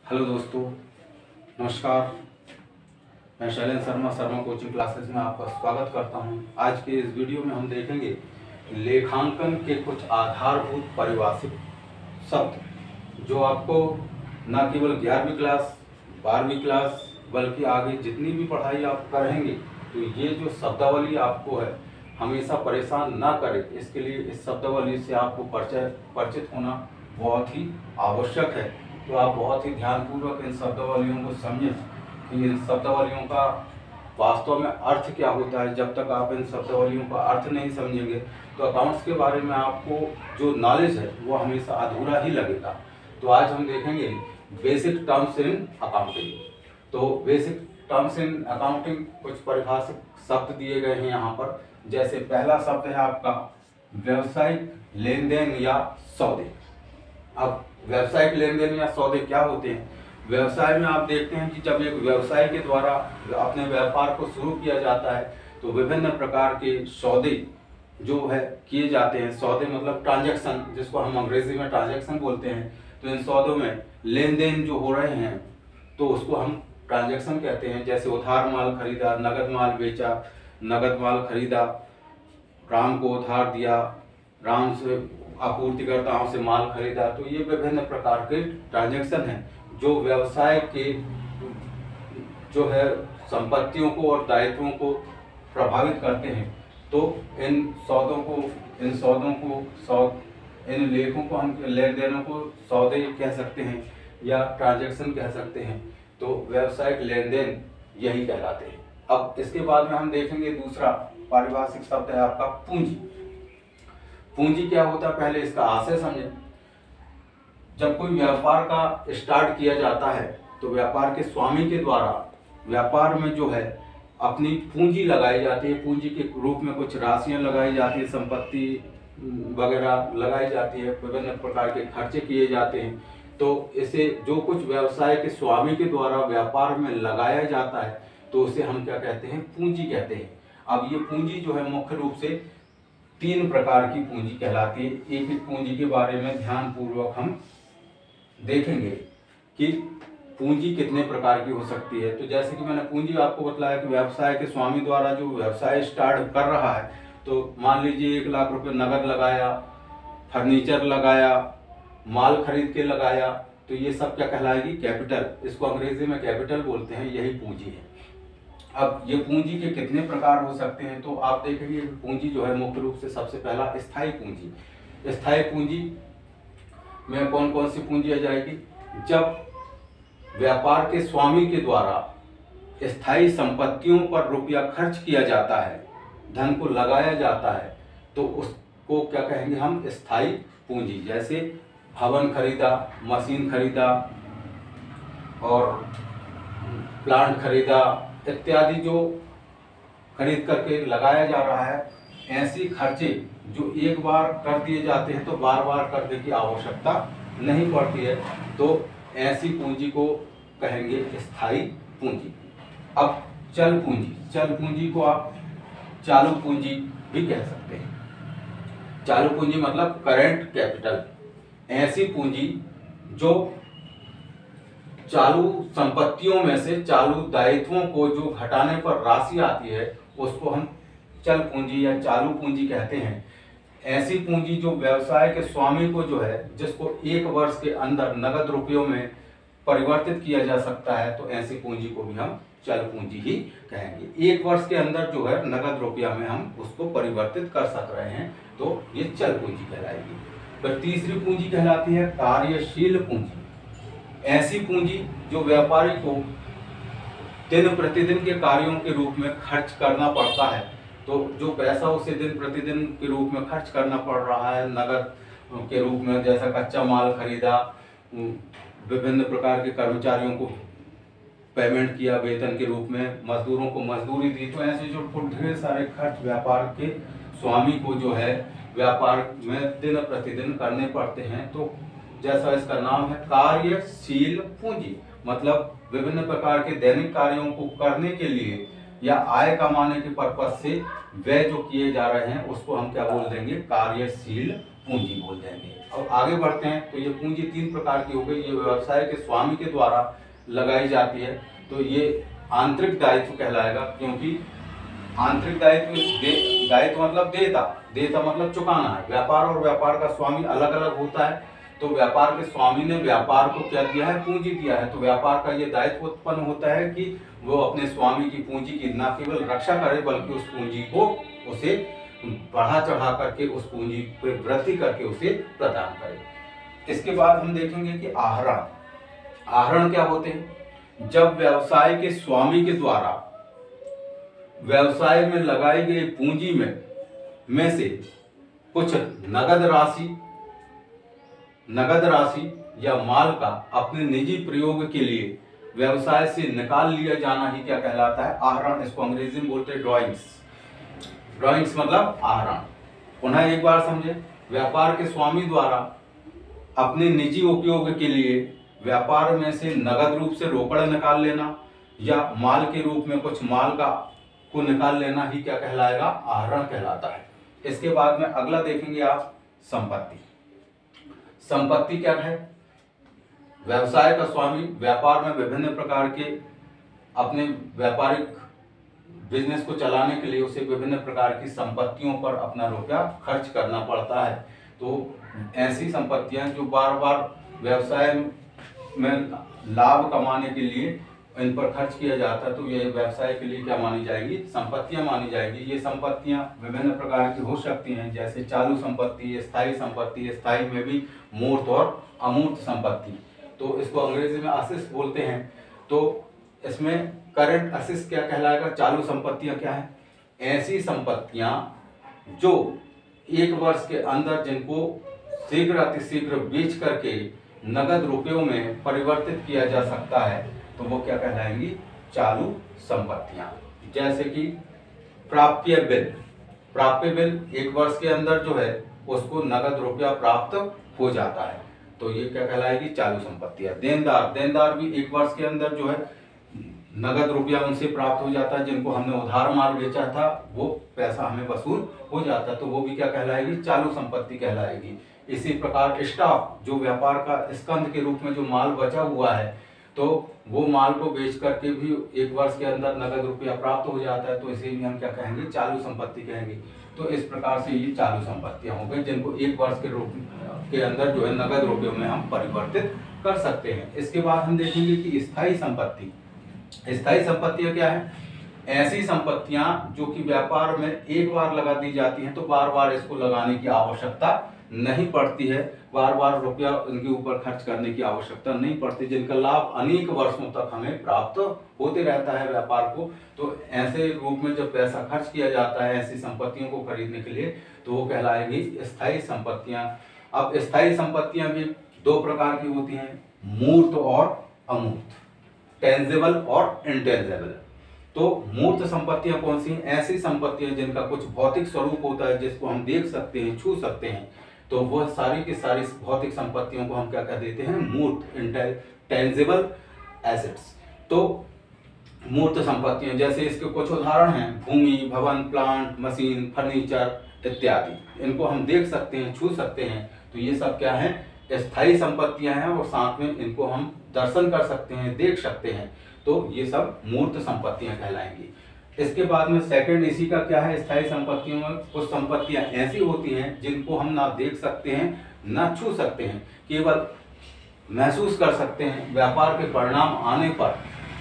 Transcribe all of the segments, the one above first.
Hello दोस्तों, नमस्कार। मैं शैलेंद्र शर्मा कोचिंग क्लासेस में आपका स्वागत करता हूं। आज के इस वीडियो में हम देखेंगे लेखांकन के कुछ आधारभूत परिभाषित शब्द जो आपको न केवल 11वीं क्लास 12वीं क्लास बल्कि आगे जितनी भी पढ़ाई आप करेंगे तो ये जो शब्दावली आपको है हमेशा परेशान ना करे, इसके लिए इस शब्दावली से आपको परिचित होना बहुत ही आवश्यक है। तो आप बहुत ही ध्यानपूर्वक इन शब्दावलियों को समझें कि इन शब्दावलियों का वास्तव में अर्थ क्या होता है। जब तक आप इन शब्दावलियों का अर्थ नहीं समझेंगे तो अकाउंट्स के बारे में आपको जो नॉलेज है वो हमेशा अधूरा ही लगेगा। तो आज हम देखेंगे बेसिक टर्म्स इन अकाउंटिंग। तो बेसिक टर्म्स इन अकाउंटिंग कुछ परिभाषित शब्द दिए गए हैं यहाँ पर। जैसे पहला शब्द है आपका व्यावसायिक लेन देन या सौदे। अब व्यावसायिक लेन देन या सौदे क्या होते हैं? व्यवसाय में आप देखते हैं कि जब एक व्यवसाय के द्वारा अपने व्यापार को शुरू किया जाता है तो विभिन्न प्रकार के सौदे जो है किए जाते हैं। सौदे मतलब ट्रांजैक्शन, जिसको हम अंग्रेजी में ट्रांजैक्शन बोलते हैं। तो इन सौदों में लेन देन जो हो रहे हैं तो उसको हम ट्रांजैक्शन कहते हैं। जैसे उधार माल खरीदा, नगद माल बेचा, नगद माल खरीदा, राम को उधार दिया, राम से आपूर्तिकर्ताओं से माल खरीदा। तो ये विभिन्न प्रकार के ट्रांजैक्शन हैं जो व्यवसाय के जो है संपत्तियों को और दायित्वों को प्रभावित करते हैं। तो इन लेखों को हम लेन देनों को सौदे कह सकते हैं या ट्रांजैक्शन कह सकते हैं। तो व्यावसायिक लेन देन यही कहलाते हैं। अब इसके बाद में हम देखेंगे दूसरा पारिभाषिक शब्द है आपका पूंजी। पूंजी क्या होता है, पहले इसका आशय समझें। जब कोई व्यापार का स्टार्ट किया जाता है तो व्यापार के स्वामी के द्वारा व्यापार में जो है अपनी पूंजी लगाई जाती है। पूंजी के रूप में कुछ राशियां लगाई जाती है, संपत्ति वगैरह लगाई जाती है, विभिन्न प्रकार के खर्चे किए जाते हैं। तो इसे जो कुछ व्यवसाय के स्वामी के द्वारा व्यापार में लगाया जाता है तो उसे हम क्या कहते हैं? पूंजी कहते हैं। अब ये पूंजी जो है मुख्य रूप से 3 प्रकार की पूंजी कहलाती है। एक एक पूंजी के बारे में ध्यानपूर्वक हम देखेंगे कि पूंजी कितने प्रकार की हो सकती है। तो जैसे कि मैंने पूंजी आपको बतलाया कि व्यवसाय के स्वामी द्वारा जो व्यवसाय स्टार्ट कर रहा है, तो मान लीजिए 1 लाख रुपए नगद लगाया, फर्नीचर लगाया, माल खरीद के लगाया, तो ये सब क्या कहलाएगी? कैपिटल। इसको अंग्रेजी में कैपिटल बोलते हैं, यही पूंजी है। अब ये पूंजी के कितने प्रकार हो सकते हैं तो आप देखेंगे पूंजी जो है मुख्य रूप से सबसे पहला स्थायी पूंजी। स्थायी पूंजी में कौन कौन सी पूंजी आ जाएगी? जब व्यापार के स्वामी के द्वारा स्थायी संपत्तियों पर रुपया खर्च किया जाता है, धन को लगाया जाता है, तो उसको क्या कहेंगे हम? स्थायी पूंजी। जैसे भवन खरीदा, मशीन खरीदा और प्लांट खरीदा इत्यादि जो खरीद करके लगाया जा रहा है, ऐसी खर्चे जो एक बार कर दिए जाते हैं तो बार बार करने की आवश्यकता नहीं पड़ती है, तो ऐसी पूंजी को कहेंगे स्थायी पूंजी। अब चल पूंजी को आप चालू पूंजी भी कह सकते हैं। चालू पूंजी मतलब करेंट कैपिटल। ऐसी पूंजी जो चालू संपत्तियों में से चालू दायित्वों को जो घटाने पर राशि आती है उसको हम चल पूंजी या चालू पूंजी कहते हैं। ऐसी पूंजी जो व्यवसाय के स्वामी को जो है, जिसको 1 वर्ष के अंदर नगद रुपयों में परिवर्तित किया जा सकता है, तो ऐसी पूंजी को भी हम चल पूंजी ही कहेंगे। 1 वर्ष के अंदर जो है नगद रुपया में हम उसको परिवर्तित कर सक रहे हैं, तो ये चल पूंजी कहलाएगी। फिर तीसरी पूंजी कहलाती है कार्यशील पूंजी। ऐसी पूंजी जो व्यापारी को दिन प्रतिदिन के कार्यों के रूप में खर्च करना पड़ता है, तो जो पैसा उसे दिन प्रतिदिन के रूप में खर्च करना पड़ रहा है नगद के रूप में, जैसा कच्चा माल खरीदा, विभिन्न प्रकार के कर्मचारियों को पेमेंट किया वेतन के रूप में, मजदूरों को मजदूरी दी, तो ऐसे जो ढेर सारे खर्च व्यापार के स्वामी को जो है व्यापार में दिन प्रतिदिन करने पड़ते हैं, तो जैसा इसका नाम है कार्यशील पूंजी। मतलब विभिन्न प्रकार के दैनिक कार्यों को करने के लिए या आय कमाने के पर्पज से व्यय जो किए जा रहे हैं उसको हम क्या बोल देंगे? कार्यशील पूंजी बोल देंगे। अब आगे बढ़ते हैं तो ये पूंजी 3 प्रकार की हो गई। ये व्यवसाय के स्वामी के द्वारा लगाई जाती है, तो ये आंतरिक दायित्व कहलाएगा, क्योंकि आंतरिक दायित्व दायित्व मतलब देता, देता मतलब चुकाना है। व्यापार और व्यापार का स्वामी अलग अलग होता है, तो व्यापार के स्वामी ने व्यापार को क्या दिया है, पूंजी दिया है, तो व्यापार का ये दायित्व उत्पन्न होता है कि वो अपने स्वामी की पूंजी की न केवल रक्षा करे बल्कि उस पूंजी को उसे बढ़ा चढ़ा करके उस पूंजी पर वृद्धि करके उसे प्रदान करे। इसके बाद हम देखेंगे कि आहरण। आहरण क्या होते हैं? जब व्यवसाय के स्वामी के द्वारा व्यवसाय में लगाई गई पूंजी में से कुछ नगद राशि या माल का अपने निजी प्रयोग के लिए व्यवसाय से निकाल लिया जाना ही क्या कहलाता है, आहरण। इसको अंग्रेजी में बोलते हैं ड्रॉइंग्स। ड्रॉइंग्स मतलब आहरण। पुनः एक बार समझे, व्यापार के स्वामी द्वारा अपने निजी उपयोग के लिए व्यापार में से नगद रूप से रोकड़ निकाल लेना या माल के रूप में कुछ माल को निकाल लेना ही क्या कहलाएगा, आहरण कहलाता है। इसके बाद में अगला देखेंगे आप संपत्ति। संपत्ति क्या है? व्यवसाय का स्वामी व्यापार में विभिन्न प्रकार के अपने व्यापारिक बिजनेस को चलाने के लिए उसे विभिन्न प्रकार की संपत्तियों पर अपना रुपया खर्च करना पड़ता है। तो ऐसी संपत्तियां जो बार बार व्यवसाय में लाभ कमाने के लिए इन पर खर्च किया जाता है, तो ये व्यवसाय के लिए क्या मानी जाएगी, संपत्तियां मानी जाएगी। ये संपत्तियां विभिन्न प्रकार की हो सकती हैं, जैसे चालू संपत्ति, स्थायी संपत्ति, स्थायी में भी मूर्त और अमूर्त संपत्ति, तो इसको अंग्रेजी में असेट्स बोलते हैं। तो इसमें करंट असेट्स क्या कहलाएगा, चालू संपत्तियां क्या है, ऐसी संपत्तियां जो 1 वर्ष के अंदर जिनको शीघ्र अतिशीघ्र बेच करके नगद रुपयों में परिवर्तित किया जा सकता है, तो वो क्या कहलाएंगी, चालू संपत्तियां। जैसे कि प्राप्य बिल 1 वर्ष के अंदर जो है उसको नगद रुपया प्राप्त हो जाता है, तो ये क्या कहलाएगी, चालू संपत्तियां। देनदार भी 1 वर्ष के अंदर जो है नगद रुपया उनसे प्राप्त हो जाता है, जिनको हमने उधार माल बेचा था वो पैसा हमें वसूल हो जाता है, तो वो भी क्या कहलाएगी, चालू संपत्ति कहलाएगी। इसी प्रकार स्टॉक, जो व्यापार का स्कंध के रूप में जो माल बचा हुआ है, तो वो माल को बेच करके भी 1 वर्ष के अंदर नगद रुपया प्राप्त हो जाता है, तो इसे भी हम क्या कहेंगे, चालू संपत्ति कहेंगे। तो इस प्रकार से ये चालू संपत्तियां हो गई जिनको 1 वर्ष के अंदर जो है नगद रुपयों में हम परिवर्तित कर सकते हैं। इसके बाद हम देखेंगे कि स्थायी संपत्ति। स्थायी संपत्तियां क्या है, ऐसी संपत्तियां जो कि व्यापार में एक बार लगा दी जाती हैं, तो बार बार इसको लगाने की आवश्यकता नहीं पड़ती है, बार बार रुपया इनके ऊपर खर्च करने की आवश्यकता नहीं पड़ती, जिनका लाभ अनेक वर्षों तक हमें प्राप्त होते रहता है व्यापार को। तो ऐसे रूप में जब पैसा खर्च किया जाता है ऐसी संपत्तियों को खरीदने के लिए, तो वो कहलाएगी स्थायी संपत्तियां। अब स्थायी संपत्तियां भी 2 प्रकार की होती हैं, मूर्त और अमूर्त, टेंजिबल और इनटेंजिबल। तो मूर्त संपत्तियां कौन सी हैं, ऐसी संपत्तियां जिनका कुछ भौतिक स्वरूप होता है, जिसको हम देख सकते हैं, छू सकते हैं, तो वह सारी की सारी भौतिक संपत्तियों को हम क्या कह देते हैं, मूर्त, टेंजिबल एसेट्स। तो मूर्त संपत्तियां, जैसे इसके कुछ उदाहरण हैं, भूमि, भवन, प्लांट, मशीन, फर्नीचर इत्यादि, इनको हम देख सकते हैं, छू सकते हैं, तो ये सब क्या है, स्थायी संपत्तियां हैं, और साथ में इनको हम दर्शन कर सकते हैं, देख सकते हैं, तो ये सब मूर्त संपत्तियां कहलाएंगी। इसके बाद में सेकंड इसी का क्या है, स्थायी संपत्तियों में कुछ संपत्तियां ऐसी होती हैं जिनको हम ना देख सकते हैं ना छू सकते हैं, केवल महसूस कर सकते हैं। व्यापार के परिणाम आने पर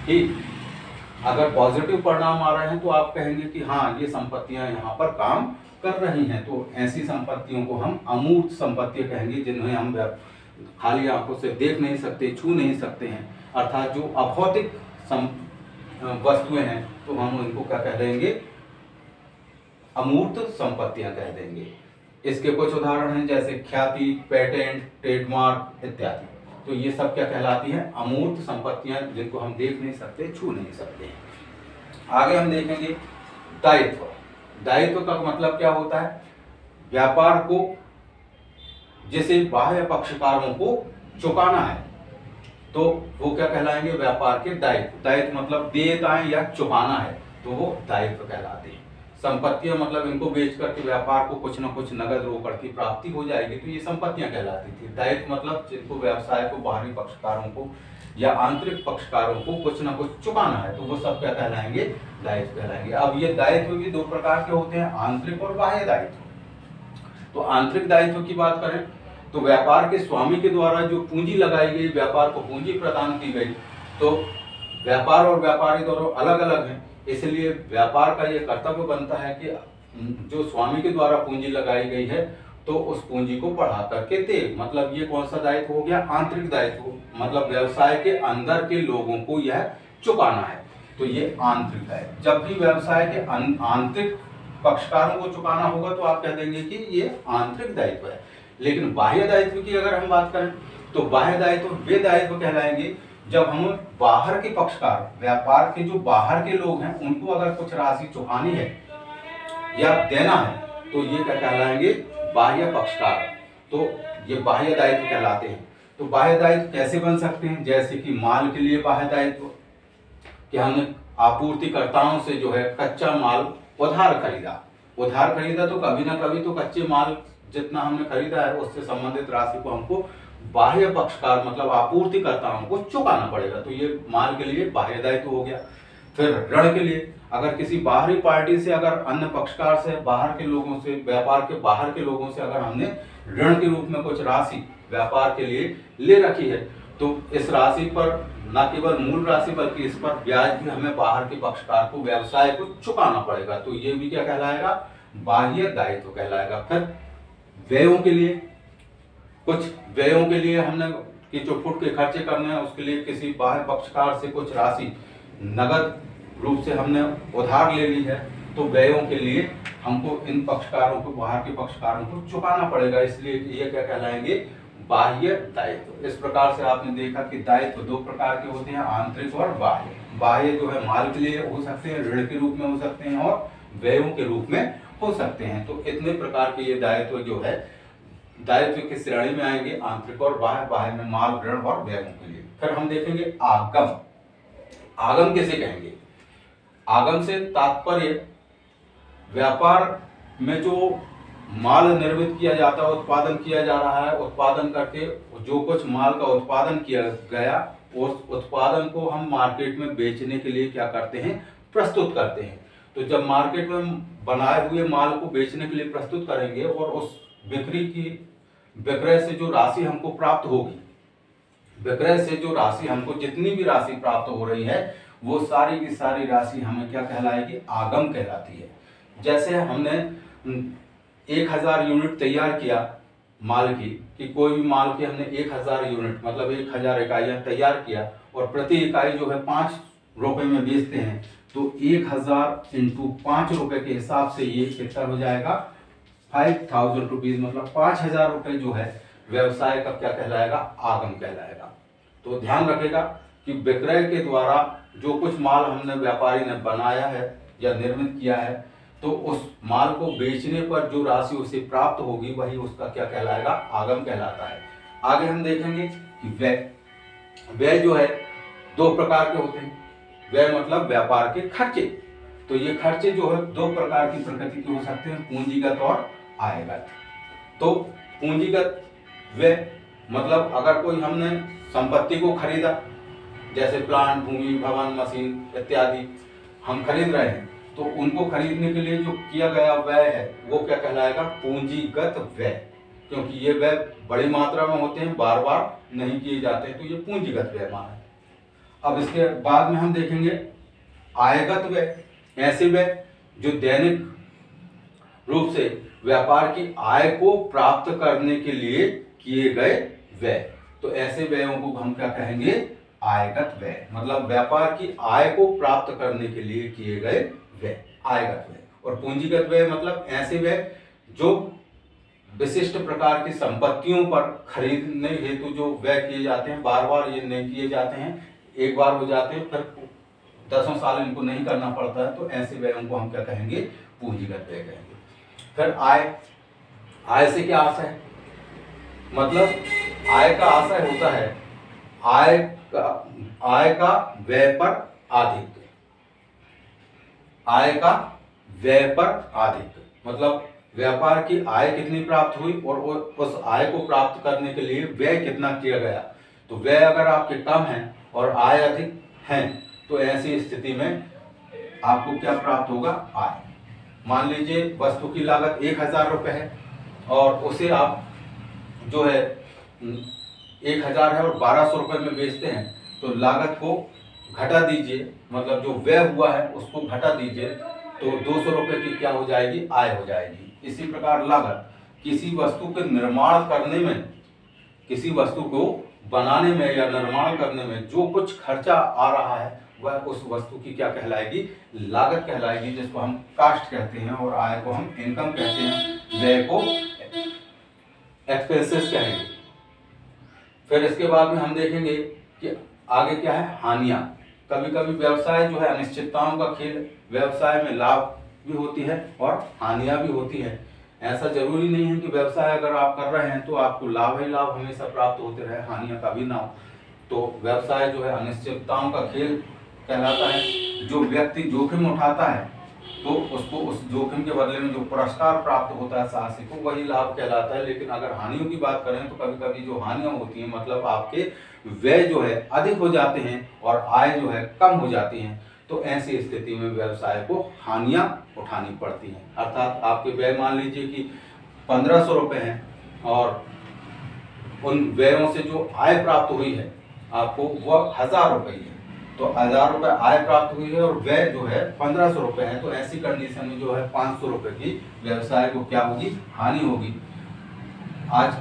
ही अगर पॉजिटिव परिणाम आ रहे हैं तो आप कहेंगे कि हाँ ये संपत्तियां यहाँ पर काम कर रही हैं, तो ऐसी संपत्तियों को हम अमूर्त संपत्तियां कहेंगे, जिन्हें हम खाली आंखों से देख नहीं सकते, छू नहीं सकते हैं, अर्थात जो अभौतिक वस्तुएं हैं, तो हम उनको क्या कह देंगे, अमूर्त संपत्तियां कह देंगे। इसके कुछ उदाहरण हैं, जैसे ख्याति, पेटेंट, ट्रेडमार्क इत्यादि, तो ये सब क्या कहलाती हैं, अमूर्त संपत्तियां, जिनको हम देख नहीं सकते, छू नहीं सकते। आगे हम देखेंगे दायित्व। दायित्व का मतलब क्या होता है, व्यापार को जैसे बाह्य पक्षकारों को चुकाना है, तो वो क्या कहलाएंगे, व्यापार के दायित्व। दायित्व मतलब देयताएं या चुकाना है, तो वो दायित्व कहलाते हैं। संपत्तियां मतलब इनको बेच करके व्यापार को कुछ ना कुछ नगद रोकड़ की प्राप्ति हो जाएगी, तो ये संपत्तियां कहलाती थी। दायित्व मतलब जिनको व्यवसाय को बाहरी पक्षकारों को या आंतरिक पक्षकारों को कुछ ना कुछ चुकाना है, तो वो सब क्या कहलाएंगे, दायित्व कहलाएंगे। अब ये दायित्व भी दो प्रकार के होते हैं, आंतरिक और बाह्य दायित्व। तो आंतरिक दायित्व की बात करें तो व्यापार के स्वामी के द्वारा जो पूंजी लगाई गई, व्यापार को पूंजी प्रदान की गई, तो व्यापार और व्यापारी दोनों अलग अलग हैं, इसलिए व्यापार का ये कर्तव्य बनता है कि जो स्वामी के द्वारा पूंजी लगाई गई है तो उस पूंजी को बढ़ा करके दे। मतलब ये कौन सा दायित्व हो गया, आंतरिक दायित्व, मतलब व्यवसाय के अंदर के लोगों को यह चुकाना है, तो ये आंतरिक है। जब भी व्यवसाय के आंतरिक पक्षकारों को चुकाना होगा तो आप कह देंगे कि ये आंतरिक दायित्व है। लेकिन बाह्य दायित्व की अगर हम बात करें तो बाह्य दायित्व वे दायित्व कहलाएंगे जब हम बाहर के पक्षकार, व्यापार के जो बाहर के लोग हैं, उनको अगर कुछ राशि चुकानी है या देना है तो ये क्या कहलाएंगे, बाह्य पक्षकार। तो ये बाह्य दायित्व कहलाते हैं। तो बाह्य दायित्व कैसे बन सकते हैं, जैसे कि माल के लिए बाह्य दायित्व कि हमने आपूर्तिकर्ताओं से जो है कच्चा माल उधार खरीदा तो कभी ना कभी तो कच्चे माल जितना हमने खरीदा है उससे संबंधित राशि को हमको बाह्य पक्षकार मतलब आपूर्तिकर्ताओं को चुकाना पड़ेगा, तो ये माल के लिए बाह्य दायित्व हो गया। फिर ऋण के लिए अगर किसी बाहरी पार्टी से, अगर अन्य पक्षकार से, बाहर के लोगों से, व्यापार के बाहर के लोगों से अगर हमने ऋण के रूप में कुछ राशि व्यापार के लिए ले रखी है तो इस राशि पर न केवल मूल राशि बल्कि इस पर ब्याज भी हमें बाहर के पक्षकार को, व्यवसाय को चुकाना पड़ेगा, तो ये भी क्या कहलाएगा, बाह्य दायित्व कहलाएगा। फिर व्ययों के लिए, कुछ व्ययों के लिए हमने कि जो फुट के खर्चे करने हैं उसके लिए किसी बाह्य पक्षकार से कुछ राशि नगद रूप से हमने उधार ले ली है, तो व्ययों के लिए हमको इन पक्षकारों को, बाहर के पक्षकारों को चुकाना पड़ेगा, इसलिए ये क्या कहलाएंगे, बाह्य दायित्व। इस प्रकार से आपने देखा कि दायित्व दो प्रकार के होते हैं, आंतरिक और बाह्य। बाह्य जो है माल के लिए हो सकते हैं, ऋण के रूप में हो सकते हैं और व्ययों के रूप में हो सकते हैं। तो इतने प्रकार के ये दायित्व जो है दायित्व की श्रेणी में आएंगे, आंतरिक और बाह्य। बाह्य में माल, ऋण और व्ययों के लिए। फिर हम देखेंगे आगम। आगम किसे कहेंगे, आगम से तात्पर्य व्यापार में जो माल निर्मित किया जाता है, उत्पादन किया जा रहा है, उत्पादन करके जो कुछ माल का उत्पादन किया गया उस उत्पादन को हम मार्केट में बेचने के लिए क्या करते हैं, प्रस्तुत करते हैं। तो जब मार्केट में बनाए हुए माल को बेचने के लिए प्रस्तुत करेंगे और उस विक्रय से जो राशि हमको प्राप्त होगी, विक्रय से जो राशि हमको, जितनी भी राशि प्राप्त हो रही है वो सारी की सारी राशि हमें क्या कहलाएगी, आगम कहलाती है। जैसे हमने 1000 यूनिट तैयार किया माल की, कि कोई भी माल की हमने 1000 यूनिट मतलब 1000 इकाइयां तैयार किया और प्रति इकाई जो है 5 रुपए में बेचते हैं, तो 1000 × 5 रुपए के हिसाब से ये कितना हो जाएगा, 5000 रुपीज, मतलब 5000 रुपए जो है व्यवसाय का क्या कहलाएगा, आगम कहलाएगा। तो ध्यान रखेगा कि विक्रय के द्वारा जो कुछ माल हमने व्यापारी ने बनाया है या निर्मित किया है, तो उस माल को बेचने पर जो राशि उसे प्राप्त होगी वही उसका क्या कहलाएगा, आगम कहलाता है। आगे हम देखेंगे कि व्यय। व्यय जो है दो प्रकार के होते हैं। व्यय मतलब व्यापार के खर्चे। तो ये खर्चे जो है दो प्रकार की प्रकृति के हो सकते हैं, पूंजीगत और आयगत। तो पूंजीगत व्यय मतलब अगर कोई हमने संपत्ति को खरीदा, जैसे प्लांट, भूमि, भवन, मशीन इत्यादि हम खरीद रहे हैं, तो उनको खरीदने के लिए जो किया गया व्यय है वो क्या कहलाएगा, पूंजीगत व्यय। क्योंकि ये व्यय बड़ी मात्रा में होते हैं, बार बार नहीं किए जाते, तो ये पूंजीगत व्यय माना है। अब इसके बाद में हम देखेंगे आयगत व्यय। ऐसे व्यय जो दैनिक रूप से व्यापार की आय को प्राप्त करने के लिए किए गए व्यय, तो ऐसे व्ययों को हम क्या कहेंगे, आयगत व्यय। मतलब व्यापार की आय को प्राप्त करने के लिए किए गए व्यय, आयगत व्यय। और पूंजीगत व्यय मतलब ऐसे व्यय जो विशिष्ट प्रकार की संपत्तियों पर खरीदने हेतु जो व्यय किए जाते हैं, बार बार ये नहीं किए जाते हैं, एक बार हो जाते हैं फिर 10 साल इनको नहीं करना पड़ता है, तो ऐसे व्ययों को हम क्या कहेंगे, पूंजीगत व्यय कहेंगे। फिर आय। आय से क्या आशय है, मतलब आय का आशय होता है आय का व्यय पर आधिक्य। आय का व्यय पर अधिक, मतलब व्यापार की आय कितनी प्राप्त हुई और उस आय को प्राप्त करने के लिए व्यय कितना किया गया। तो व्यय अगर आपके कम है और आय अधिक है तो ऐसी स्थिति में आपको क्या प्राप्त होगा, आय। मान लीजिए वस्तु की लागत 1000 रुपये है और उसे आप जो है 1000 है और 1200 रुपये में बेचते हैं, तो लागत को घटा दीजिए, मतलब जो व्यय हुआ है उसको घटा दीजिए, तो 200 रुपये की क्या हो जाएगी, आय हो जाएगी। इसी प्रकार लागत किसी वस्तु के निर्माण करने में, किसी वस्तु को बनाने में या निर्माण करने में जो कुछ खर्चा आ रहा है वह उस वस्तु की क्या कहलाएगी, लागत कहलाएगी, जिसको हम कास्ट कहते हैं और आय को हम इनकम कहते हैं, व्यय को एक्सपेंसेस कहेंगे। फिर इसके बाद में हम देखेंगे कि आगे क्या है, हानियां। कभी कभी व्यवसाय जो है अनिश्चितताओं का खेल, व्यवसाय में लाभ भी होती है और हानियां भी होती है। ऐसा जरूरी नहीं है कि व्यवसाय अगर आप कर रहे हैं तो आपको लाभ ही लाभ हमेशा प्राप्त होते रहे, हानियां कभी ना हो। तो व्यवसाय जो है अनिश्चितताओं का खेल कहलाता है। जो व्यक्ति जोखिम उठाता है तो उसको उस जोखिम के बदले में जो पुरस्कार प्राप्त होता है साहसी को, वही लाभ कहलाता है। लेकिन अगर हानियों की बात करें तो कभी कभी जो हानियां होती हैं, मतलब आपके व्यय जो है अधिक हो जाते हैं और आय जो है कम हो जाती हैं, तो ऐसी स्थिति में व्यवसाय को हानियां उठानी पड़ती हैं। अर्थात आपके व्यय मान लीजिए कि 1500 रुपये हैं और उन व्ययों से जो आय प्राप्त हुई है आपको वह 1000 रुपये है, तो 1000 रुपये आय प्राप्त हुई है और व्यय जो है 1500 रुपये है, तो ऐसी कंडीशन में जो है 500 रुपये की व्यवसाय को क्या होगी, हानि होगी। आज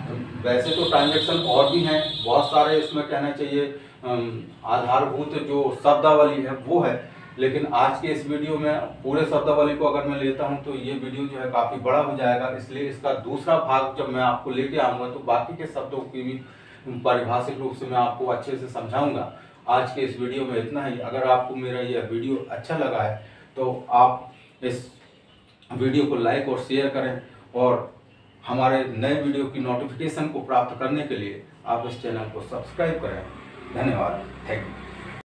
वैसे तो ट्रांजैक्शन और भी हैं बहुत सारे, इसमें कहना चाहिए आधारभूत जो शब्दावली है वो है, लेकिन आज के इस वीडियो में पूरे शब्दावली को अगर मैं लेता हूं तो ये वीडियो जो है काफ़ी बड़ा हो जाएगा, इसलिए इसका दूसरा भाग जब मैं आपको लेके आऊँगा तो बाकी के शब्दों की भी पारिभाषिक रूप से मैं आपको अच्छे से समझाऊंगा। आज के इस वीडियो में इतना ही। अगर आपको मेरा यह वीडियो अच्छा लगा है तो आप इस वीडियो को लाइक और शेयर करें और हमारे नए वीडियो की नोटिफिकेशन को प्राप्त करने के लिए आप इस चैनल को सब्सक्राइब करें। धन्यवाद, थैंक यू।